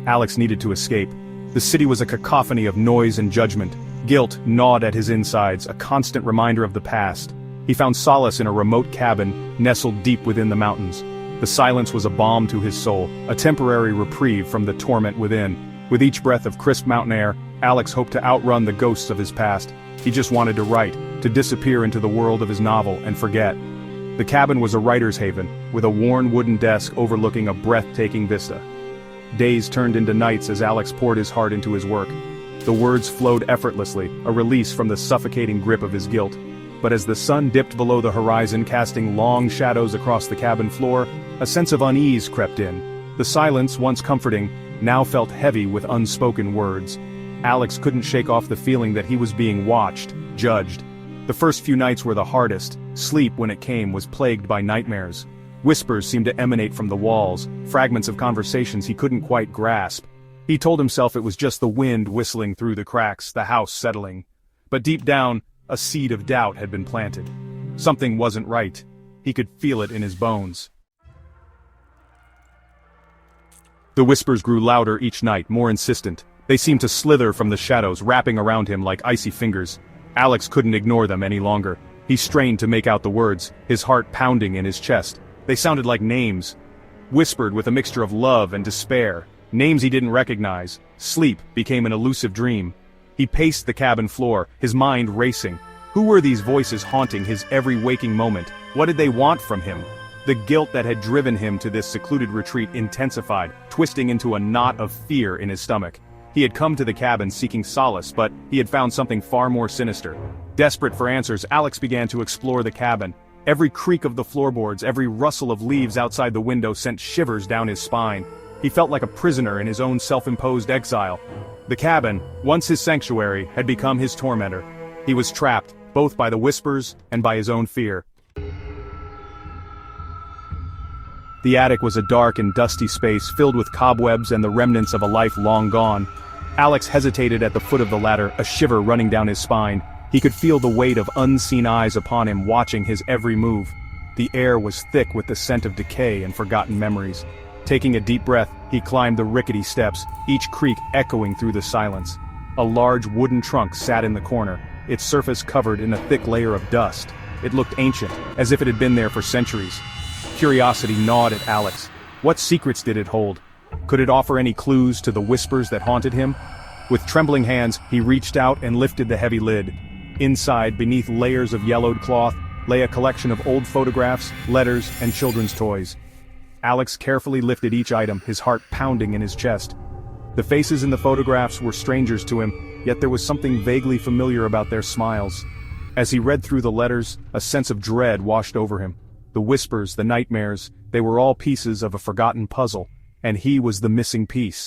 Alex needed to escape. The city was a cacophony of noise and judgment. Guilt gnawed at his insides, a constant reminder of the past. He found solace in a remote cabin, nestled deep within the mountains. The silence was a balm to his soul, a temporary reprieve from the torment within. With each breath of crisp mountain air, Alex hoped to outrun the ghosts of his past. He just wanted to write, to disappear into the world of his novel and forget. The cabin was a writer's haven, with a worn wooden desk overlooking a breathtaking vista. Days turned into nights as Alex poured his heart into his work. The words flowed effortlessly, a release from the suffocating grip of his guilt. But as the sun dipped below the horizon, casting long shadows across the cabin floor, a sense of unease crept in. The silence, once comforting, now felt heavy with unspoken words. Alex couldn't shake off the feeling that he was being watched, judged. The first few nights were the hardest. Sleep, when it came, was plagued by nightmares. Whispers seemed to emanate from the walls, fragments of conversations he couldn't quite grasp. He told himself it was just the wind whistling through the cracks, the house settling. But deep down, a seed of doubt had been planted. Something wasn't right. He could feel it in his bones. The whispers grew louder each night, more insistent. They seemed to slither from the shadows, wrapping around him like icy fingers. Alex couldn't ignore them any longer. He strained to make out the words, his heart pounding in his chest. They sounded like names, whispered with a mixture of love and despair. Names he didn't recognize. Sleep became an elusive dream. He paced the cabin floor, his mind racing. Who were these voices haunting his every waking moment? What did they want from him? The guilt that had driven him to this secluded retreat intensified, twisting into a knot of fear in his stomach. He had come to the cabin seeking solace, but he had found something far more sinister. Desperate for answers, Alex began to explore the cabin. Every creak of the floorboards, every rustle of leaves outside the window sent shivers down his spine. He felt like a prisoner in his own self-imposed exile. The cabin, once his sanctuary, had become his tormentor. He was trapped, both by the whispers and by his own fear. The attic was a dark and dusty space filled with cobwebs and the remnants of a life long gone. Alex hesitated at the foot of the ladder, a shiver running down his spine. He could feel the weight of unseen eyes upon him watching his every move. The air was thick with the scent of decay and forgotten memories. Taking a deep breath, he climbed the rickety steps, each creak echoing through the silence. A large wooden trunk sat in the corner, its surface covered in a thick layer of dust. It looked ancient, as if it had been there for centuries. Curiosity gnawed at Alex. What secrets did it hold? Could it offer any clues to the whispers that haunted him? With trembling hands, he reached out and lifted the heavy lid. Inside, beneath layers of yellowed cloth, lay a collection of old photographs, letters, and children's toys. Alex carefully lifted each item, his heart pounding in his chest. The faces in the photographs were strangers to him, yet there was something vaguely familiar about their smiles. As he read through the letters, a sense of dread washed over him. The whispers, the nightmares, they were all pieces of a forgotten puzzle, and he was the missing piece.